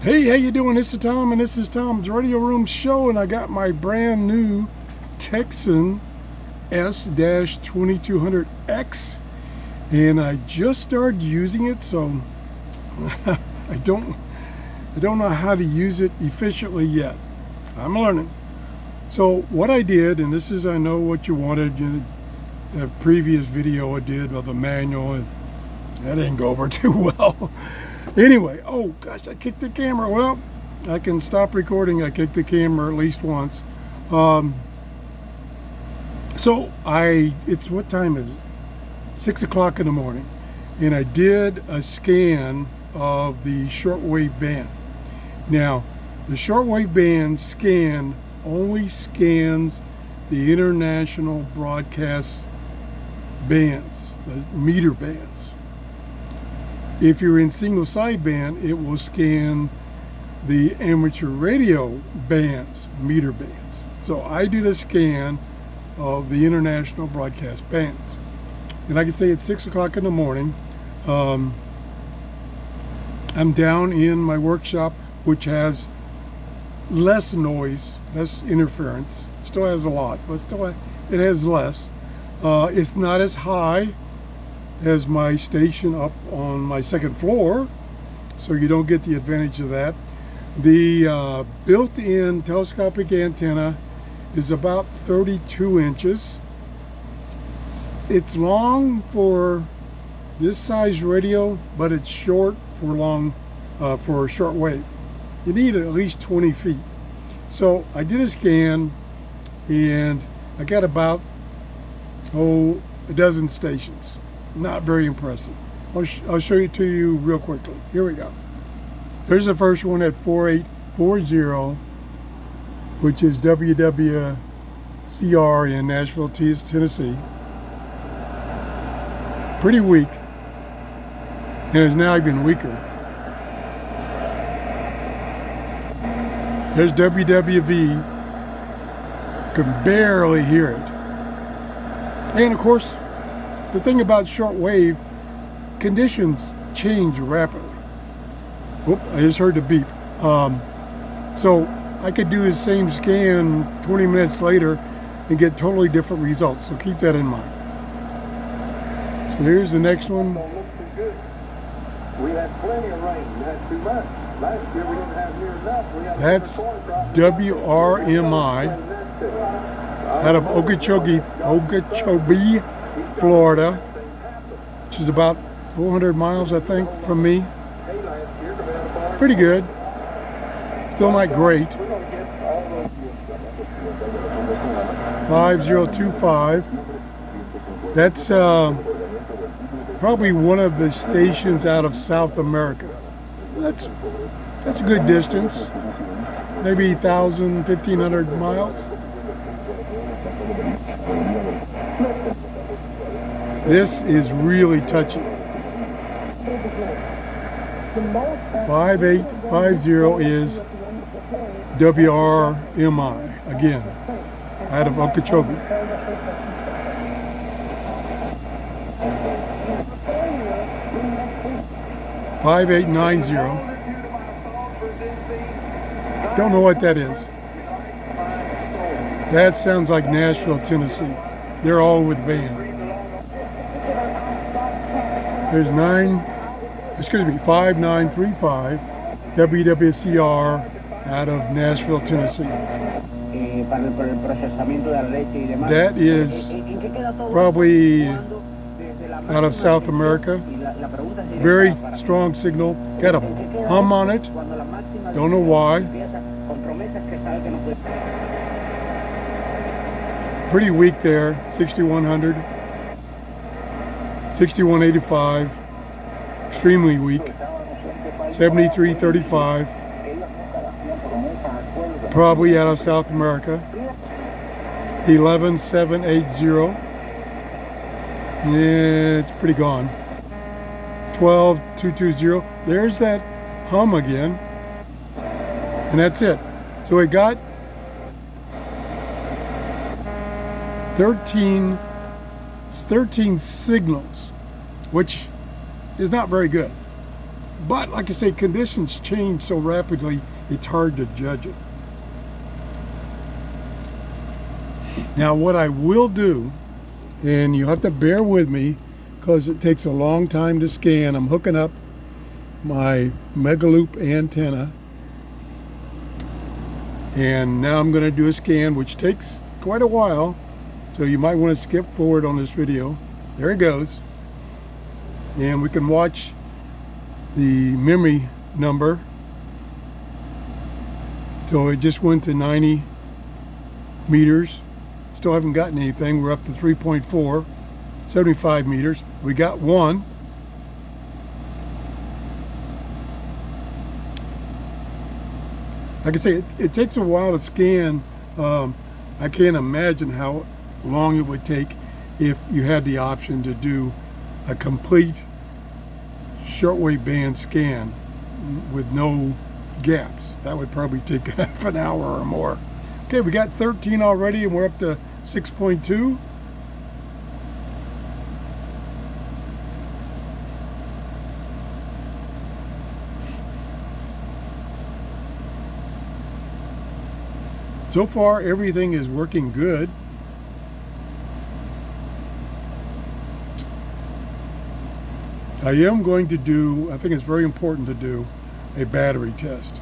Hey, how you doing? This is Tom, and this is Tom's Radio Room Show, and I got my brand new Tecsun S-2200x, and I just started using it, so I don't know how to use it efficiently yet. I'm learning. So what I did, and this is, I know what you wanted, the previous video I did of the manual, and that didn't go over too well. Anyway, oh gosh, I kicked the camera. Well, I can stop recording. I kicked the camera at least once. So it's, what time is it? 6 o'clock in the morning. And I did a scan of the shortwave band. Now, the shortwave band scan only scans the international broadcast bands, the meter bands. If you're in single sideband, it will scan the amateur radio bands, meter bands. So I did a scan of the international broadcast bands. And like I say, it's 6 o'clock in the morning. I'm down in my workshop, which has less noise, less interference. Still has a lot, but still it has less. It's not as high as my station up on my second floor, so you don't get the advantage of that. The built-in telescopic antenna is about 32 inches. It's long for this size radio, but it's short for for short wave. You need at least 20 feet. So I did a scan, and I got about a dozen stations. Not very impressive. I'll show it to you real quickly. Here we go. There's the first one at 4840, which is WWCR in Nashville, Tennessee. Pretty weak, and it's now even weaker. There's WWV. Can barely hear it. And of course, the thing about shortwave, conditions change rapidly. Whoop, I just heard the beep. So I could do the same scan 20 minutes later and get totally different results. So keep that in mind. So here's the next one. We had plenty of rain, not too much. Last year we didn't have near enough. That's WRMI out of Okeechobee, Florida, which is about 400 miles, I think, from me. Pretty good. Still not great. 5025. That's probably one of the stations out of South America. That's a good distance. Maybe 1,000, 1,500 miles. This is really touchy. 5850 is WRMI, again, out of Okeechobee. .5890. Don't know what that is. That sounds like Nashville, Tennessee. They're all with band. There's 5935 WWCR out of Nashville, Tennessee. That is probably out of South America. Very strong signal. Got a hum on it. Don't know why. Pretty weak there. 6100. 6185. Extremely weak. 7335. Probably out of South America. 11780. Yeah, it's pretty gone. 12220. There's that hum again. And that's it. So it got 13 signals, which is not very good. But like I say, conditions change so rapidly, it's hard to judge it. Now what I will do, and you have to bear with me because it takes a long time to scan. I'm hooking up my Megaloop antenna, and now I'm going to do a scan, which takes quite a while, so you might want to skip forward on this video. There it goes, and we can watch the memory number. So it just went to 90 meters. Still haven't gotten anything. We're up to 3.4, 75 meters. We got one. Like I say, it takes a while to scan. I can't imagine how long it would take if you had the option to do a complete shortwave band scan with no gaps. That would probably take half an hour or more. Okay, we got 13 already, and we're up to 6.2. So far, everything is working good. I am going to do, I think it's very important to do a battery test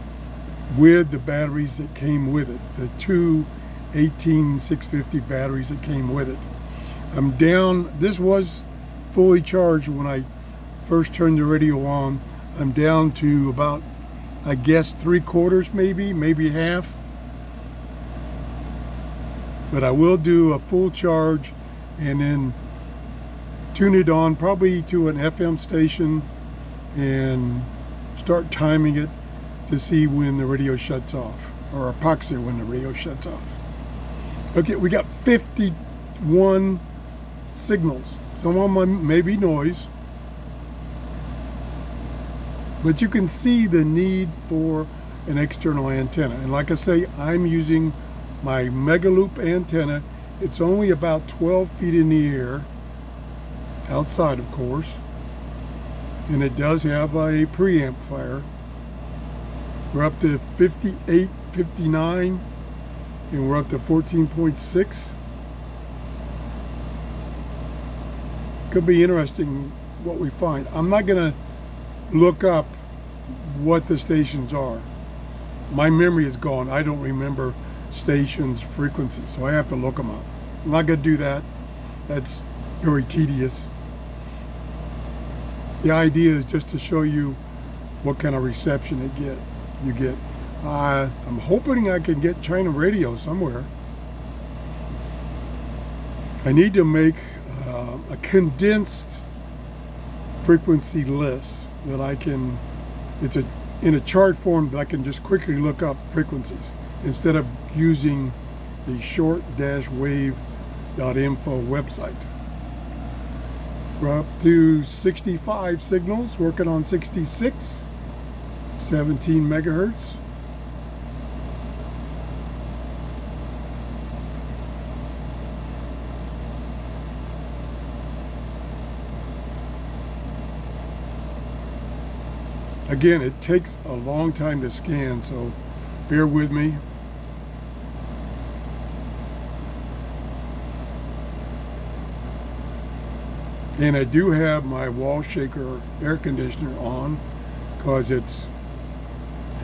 with the batteries that came with it, the two 18650 batteries that came with it. I'm down, this was fully charged when I first turned the radio on. I'm down to about, I guess, 3/4 maybe half. But I will do a full charge and then tune it on probably to an FM station and start timing it to see when the radio shuts off, or approximately when the radio shuts off. Okay, we got 51 signals. Some of them may be noise, but you can see the need for an external antenna. And like I say, I'm using my Megaloop antenna. It's only about 12 feet in the air, outside of course, and it does have a preamplifier. We're up to 58, 59, and we're up to 14.6. Could be interesting what we find. I'm not gonna look up what the stations are. My memory is gone. I don't remember stations' frequencies, so I have to look them up. I'm not gonna do that. That's very tedious. The idea is just to show you what kind of reception you get. I'm hoping I can get China radio somewhere. I need to make a condensed frequency list that I can, it's in a chart form that I can just quickly look up frequencies instead of using the short-wave.info website. We're up to 65 signals, working on 66, 17 megahertz. Again, it takes a long time to scan, so bear with me. And I do have my wall shaker air conditioner on because it's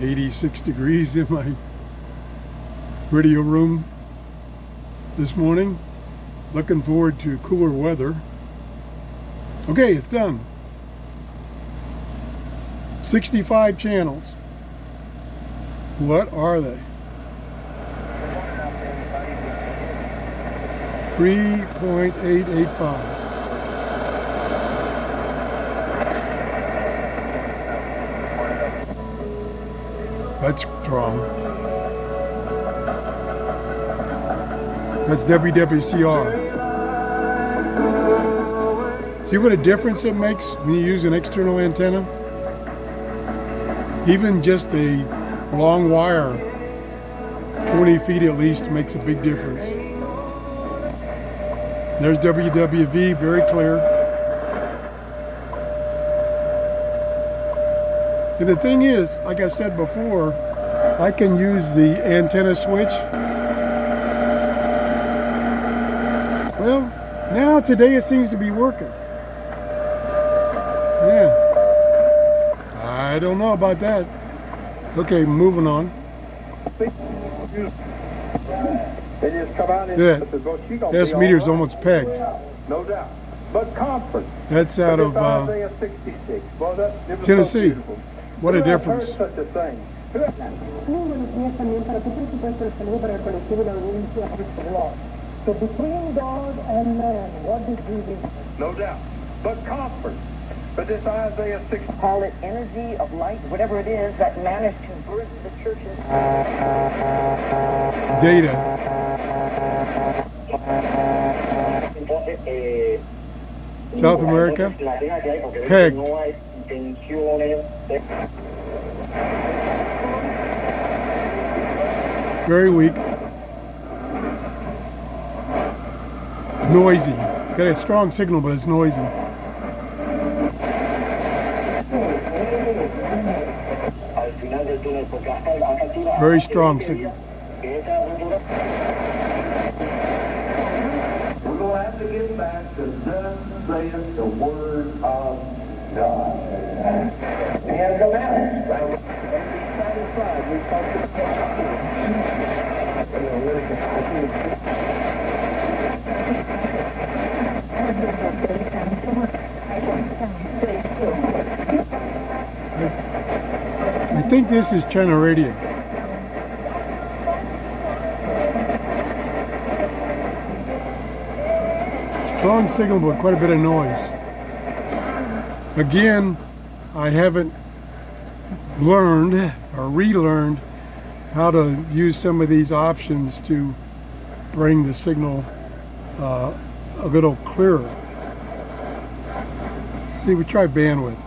86 degrees in my radio room this morning. Looking forward to cooler weather. Okay, it's done. 65 channels. What are they? 3.885. That's strong. That's WWCR. See what a difference it makes when you use an external antenna? Even just a long wire, 20 feet at least, makes a big difference. There's WWV, very clear. And the thing is, like I said before, I can use the antenna switch. Well, now today it seems to be working. Yeah. I don't know about that. Okay, moving on. Yeah, S meter's almost pegged. No doubt. But comfort. That's out of Isaiah 66. Well, that, it was Tennessee. So beautiful. What a Who has difference. heard such a thing? Muy buenos días también para tu presupuesto el saludo para el colectivo y la audiencia de este blog. So between God and man, what did he do? No doubt. But comfort. But this Isaiah 60. Call it energy of light, whatever it is that managed to birth the churches. Data. South America. Pegged. Very weak. Noisy. Got a strong signal, but it's noisy. Very strong signal. We're going to have to get back to thus saith the word of God. We have to go back. I think this is China radio. Strong signal, but quite a bit of noise. Again, I haven't learned or relearned how to use some of these options to bring the signal a little clearer. Let's see, we try bandwidth.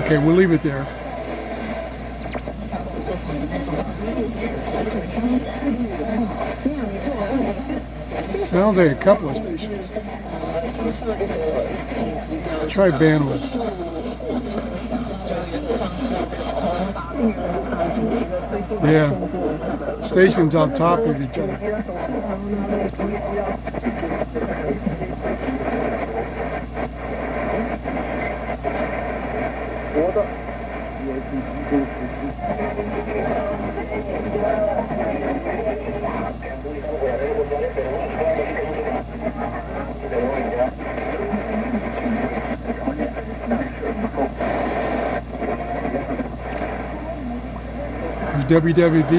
Okay, we'll leave it there. Sounds like a couple of stations. Try bandwidth. Yeah, stations on top of each other. There's WWV.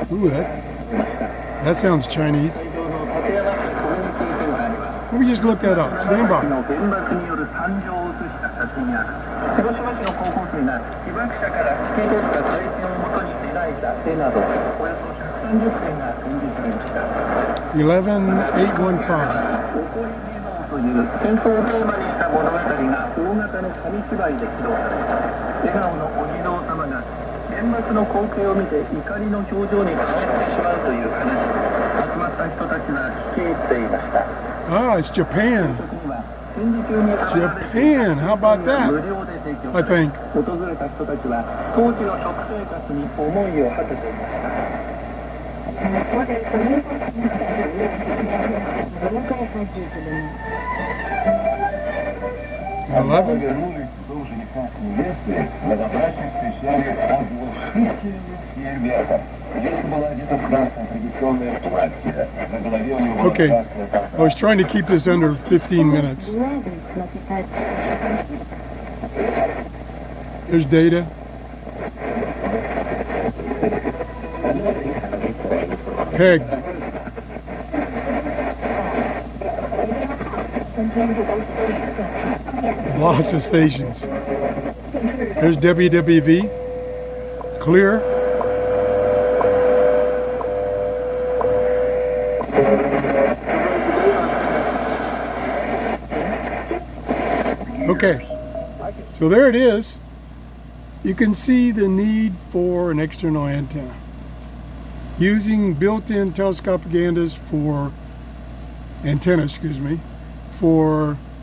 Ooh, that sounds Chinese. Let me just look that up. Stand by. $11,815. という戦争をテーマにした物語が大型の紙芝居で披露され、笑顔のお地蔵様が原爆の光景を見て怒りの表情に変わってしまうという話、集まった人たちは聞き入っていました。Ah, it's Japan. Japan, how about that? I think. 訪れた人たちは当時の食生活に思いを馳せていました。Okay, I was trying to keep this under 15 minutes. There's data. Pegged. Lots of stations. There's WWV. Clear. Okay, so there it is. You can see the need for an external antenna. Using built-in telescopic antennas for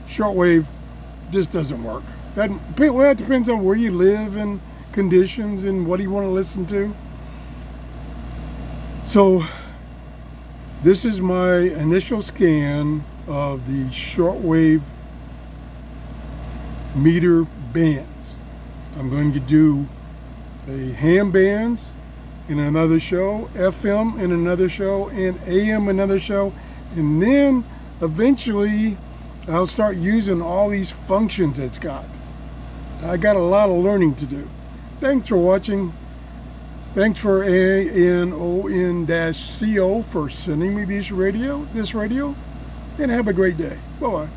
shortwave just doesn't work. Well, it depends on where you live and conditions and what you want to listen to. So this is my initial scan of the shortwave meter bands. I'm going to do the ham bands in another show, FM in another show, and AM another show, and then eventually I'll start using all these functions it's got. I got a lot of learning to do. Thanks for watching. Thanks for ANON-CO for sending me this radio, and have a great day. Bye-bye.